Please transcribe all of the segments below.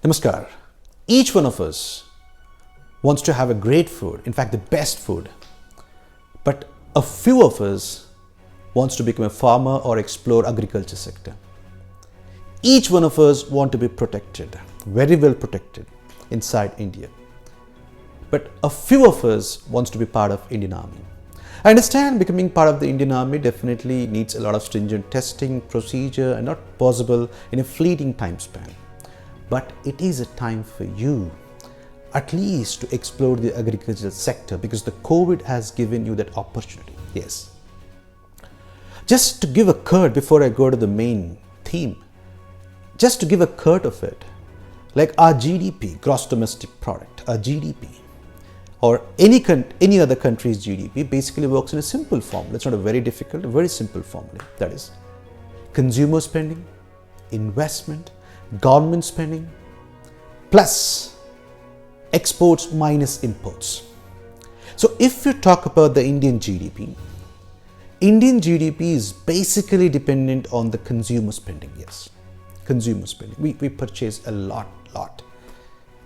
Namaskar. Each one of us wants to have a great food, in fact the best food. But a few of us wants to become a farmer or explore agriculture sector. Each one of us want to be protected, very well protected inside India. But a few of us wants to be part of Indian Army. I understand becoming part of the Indian Army definitely needs a lot of stringent testing, procedure and not possible in a fleeting time span. But it is a time for you at least to explore the agricultural sector because the COVID has given you that opportunity. Yes. Just to give a cut before I go to the main theme, just to give a cut of it, like our GDP, gross domestic product, our GDP, or any other country's GDP basically works in a simple formula. It's not a very difficult, a very simple formula. That is consumer spending, investment, government spending, plus exports minus imports. So if you talk about the Indian GDP is basically dependent on the consumer spending. Yes, consumer spending. We purchase a lot.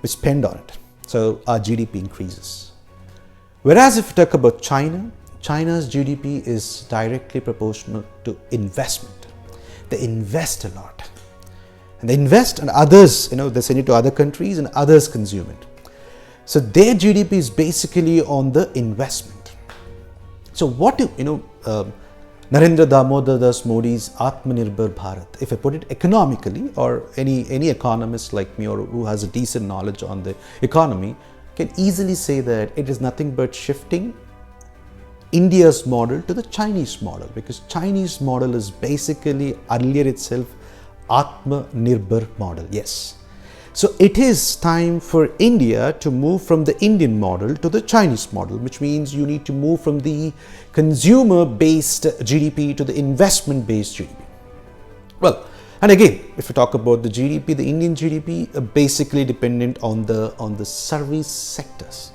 We spend on it. So our GDP increases. Whereas if you talk about China's GDP is directly proportional to investment. They invest a lot. And they invest and others, they send it to other countries and others consume it. So their GDP is basically on the investment. So what Narendra Damodar Das Modi's Atmanirbhar Bharat, if I put it economically, or any economist like me or who has a decent knowledge on the economy can easily say that it is nothing but shifting India's model to the Chinese model, because Chinese model is basically earlier itself Atmanirbhar model. Yes. So it is time for India to move from the Indian model to the Chinese model, which means you need to move from the consumer-based GDP to the investment-based GDP. Well, and again, if you talk about the GDP, the Indian GDP are basically dependent on the service sectors.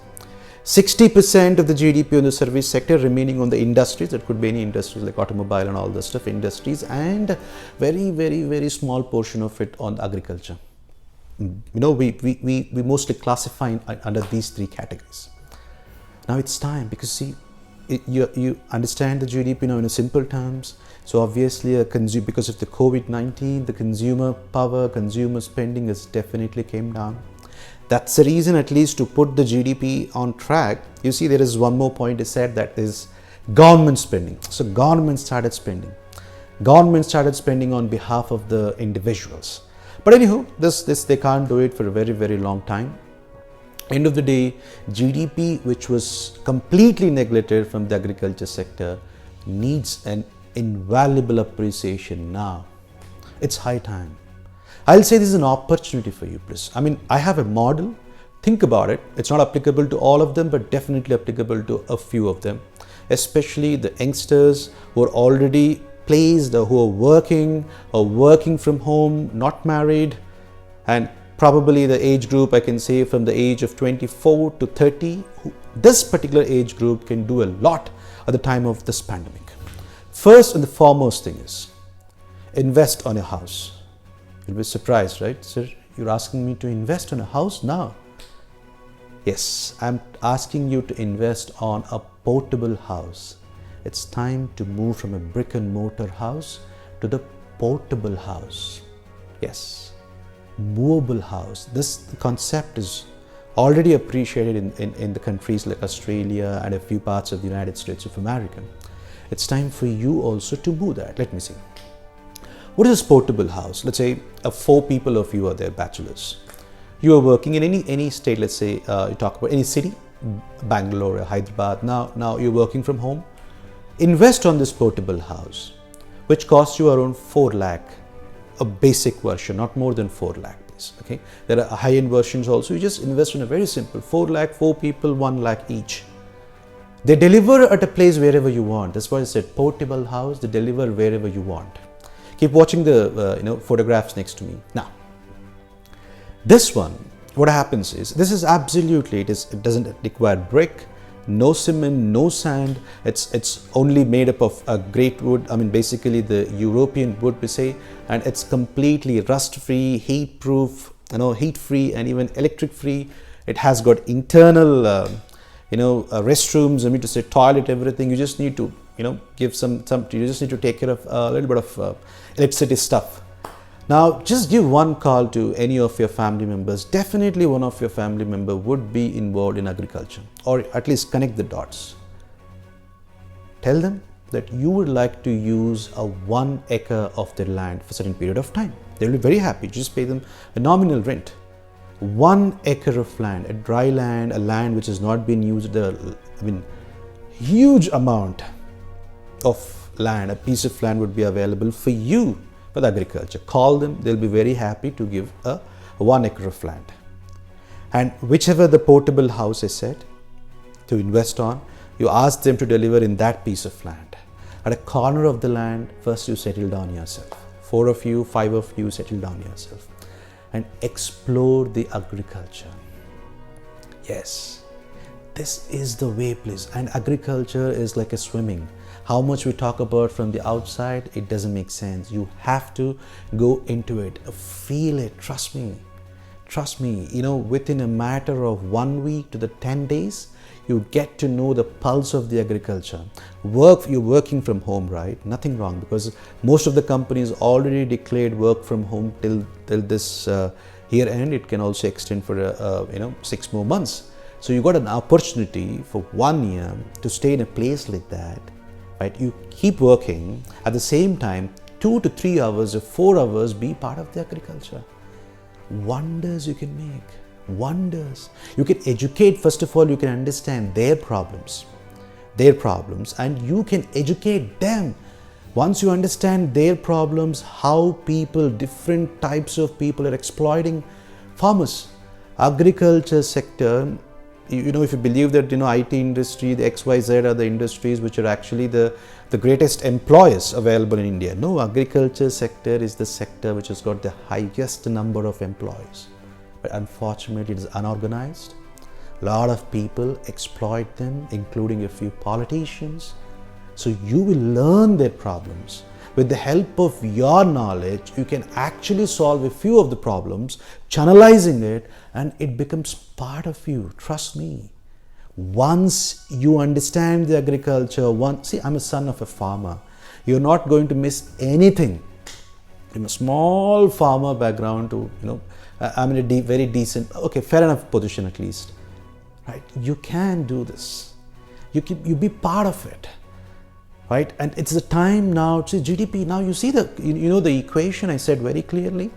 60% of the GDP on the service sector, remaining on the industries. That could be any industries like automobile and all the stuff, industries, and very small portion of it on agriculture. We mostly classify under these three categories. Now it's time, because see, you understand the GDP now in a simple terms. So obviously because of the COVID-19, the consumer power, consumer spending has definitely came down. That's the reason, at least, to put the GDP on track. You see, there is one more point is said, that is government spending. So government started spending. Government started spending on behalf of the individuals. But anyhow, this they can't do it for a very long time. End of the day, GDP, which was completely neglected from the agriculture sector, needs an invaluable appreciation now. It's high time. I'll say this is an opportunity for you, please. I have a model. Think about it. It's not applicable to all of them, but definitely applicable to a few of them, especially the youngsters who are already placed or who are working from home, not married, and probably the age group, I can say from the age of 24 to 30, this particular age group can do a lot at the time of this pandemic. First and the foremost thing is invest on a house. You'll be surprised, right? Sir, you're asking me to invest on a house now? Yes, I'm asking you to invest on a portable house. It's time to move from a brick and mortar house to the portable house. Yes, movable house. This concept is already appreciated in the countries like Australia and a few parts of the United States of America. It's time for you also to move that. Let me see. What is this portable house? Let's say 4 people of you are there, bachelors. You are working in any state. Let's say you talk about any city, Bangalore or Hyderabad. Now you're working from home. Invest on this portable house, which costs you around 4 lakh, a basic version, not more than 4 lakh. Okay, there are high-end versions also. You just invest in a very simple 4 lakh, 4 people, 1 lakh each. They deliver at a place wherever you want. That's why I said portable house. They deliver wherever you want. Keep watching the photographs next to me. Now, this one, what happens is, this is absolutely, it doesn't require brick, no cement, no sand. It's only made up of a great wood. Basically the European wood, we say, and it's completely rust-free, heat-proof, heat free and even electric free. It has got internal restrooms, I mean to say toilet, everything. You just need to give some you just need to take care of a little bit of electricity stuff. Now just give one call to any of your family members. Definitely one of your family member would be involved in agriculture, or at least connect the dots. Tell them that you would like to use a 1 acre of their land for a certain period of time. They will be very happy. Just pay them a nominal rent. 1 acre of land, a dry land, a land which has not been used, huge amount of land, a piece of land would be available for you for the agriculture. Call them, they'll be very happy to give a 1 acre of land. And whichever the portable house is set to invest on, you ask them to deliver in that piece of land. At a corner of the land, first you settle down yourself. 4 of you, 5 of you settle down yourself and explore the agriculture. Yes, this is the way, please. And agriculture is like a swimming. How much we talk about from the outside, it doesn't make sense. You have to go into it, feel it, trust me. Trust me, within a matter of 1 week to the 10 days, you get to know the pulse of the agriculture. You're working from home, right? Nothing wrong, because most of the companies already declared work from home till this year end. It can also extend for 6 more months. So you got an opportunity for 1 year to stay in a place like that, right? You keep working at the same time, 2 to 3 hours or 4 hours, be part of the agriculture. Wonders you can make. Wonders. You can educate, first of all, you can understand their problems, and you can educate them. Once you understand their problems, how different types of people are exploiting farmers. Agriculture sector, if you believe that, IT industry, the XYZ are the industries which are actually the greatest employers available in India. No, agriculture sector is the sector which has got the highest number of employees. But unfortunately, it is unorganized. A lot of people exploit them, including a few politicians. So you will learn their problems. With the help of your knowledge, you can actually solve a few of the problems, channelizing it, and it becomes part of you. Trust me. Once you understand the agriculture, see, I'm a son of a farmer. You're not going to miss anything. In a small farmer background to, I'm in a very decent, okay, fair enough position at least, right? You can do this. You be part of it, right? And it's the time now to GDP. Now you see the equation I said very clearly.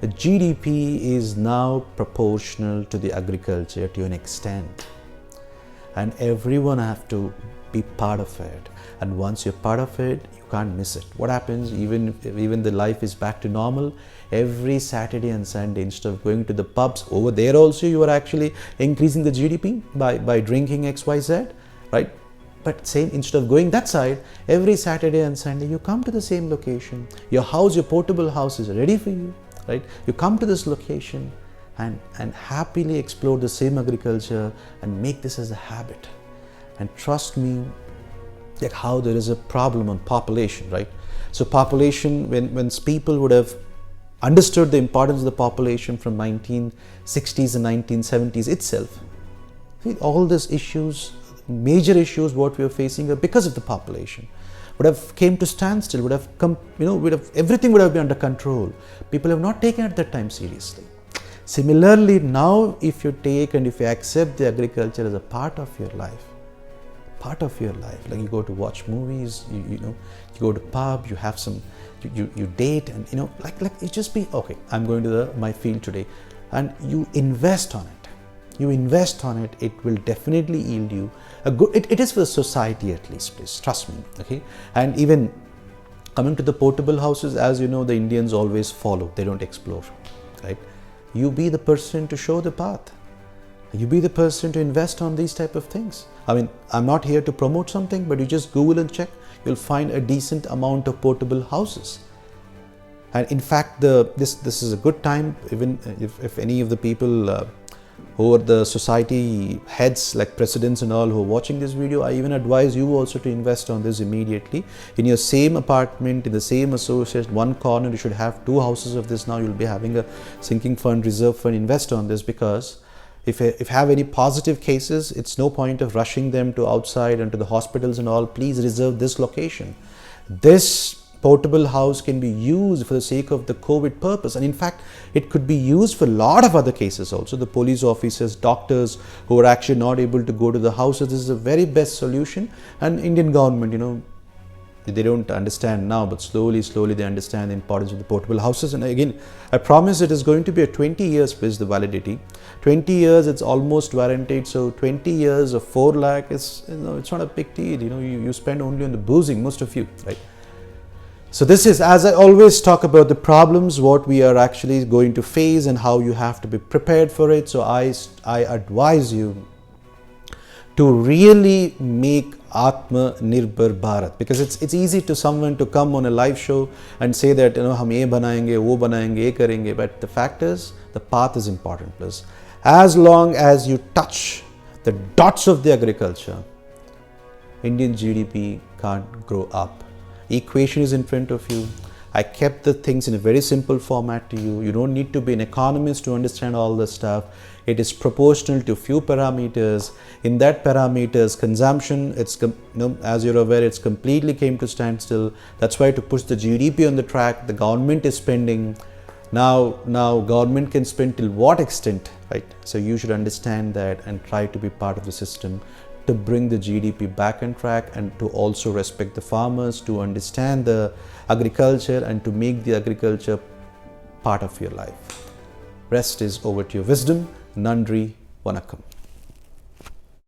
The GDP is now proportional to the agriculture to an extent, and everyone have to be part of it. And once you're part of it, you can't miss it. What happens, even the life is back to normal, every Saturday and Sunday, instead of going to the pubs, over there also you are actually increasing the GDP by drinking XYZ, right? But instead of going that side, every Saturday and Sunday you come to the same location. Your portable house is ready for you, right? You come to this location and happily explore the same agriculture and make this as a habit. And trust me, like how there is a problem on population, right? So population, when people would have understood the importance of the population from 1960s and 1970s itself, see, all these issues, major issues what we are facing are because of the population. Would have came to standstill, would have come, everything would have been under control. People have not taken at that time seriously. Similarly, now if you take and if you accept the agriculture as a part of your life, like you go to watch movies, you go to pub, you have some, you date, and like you just be okay. I'm going to my field today, and you invest on it. It will definitely yield you a good. It is for the society at least, please trust me. Okay, and even coming to the portable houses, as you know, the Indians always follow; they don't explore, right? You be the person to show the path. You be the person to invest on these type of things. I mean, I'm not here to promote something, but you just Google and check, you'll find a decent amount of portable houses. And in fact, this is a good time, even if any of the people over the society heads like presidents and all who are watching this video, I even advise you also to invest on this immediately. In your same apartment, in the same association, one corner, you should have 2 houses of this. Now you'll be having a sinking fund, reserve fund, invest on this, because if have any positive cases, it's no point of rushing them to outside and to the hospitals and all. Please reserve this location. This portable house can be used for the sake of the COVID purpose, and in fact it could be used for a lot of other cases also. The police officers, doctors who are actually not able to go to the houses, this is the very best solution. And Indian government, you know, they don't understand now, but slowly they understand the importance of the portable houses. And again, I promise it is going to be a 20 years plus the validity. 20 years, it's almost warranted. So 20 years of 4 lakh is, you know, it's not a big deal. You know, you spend only on the boozing, most of you, right? So this is, as I always talk about the problems, what we are actually going to face and how you have to be prepared for it. So I advise you to really make Atma Nirbhar Bharat, because it's easy to someone to come on a live show and say that, you know, hum ye banayenge, wo banayenge, ye karenge, but the fact is the path is important. Plus, as long as you touch the dots of the agriculture, Indian GDP can't grow up. Equation is in front of you. I kept the things in a very simple format to you. You don't need to be an economist to understand all this stuff. It is proportional to few parameters. In that parameters, consumption, it's, you know, as you're aware, it's completely came to standstill. That's why to push the GDP on the track, the government is spending. Now government can spend till what extent, right? So you should understand that and try to be part of the system to bring the GDP back on track, and to also respect the farmers, to understand the agriculture and to make the agriculture part of your life. Rest is over to your wisdom. Nandri, Vanakkam.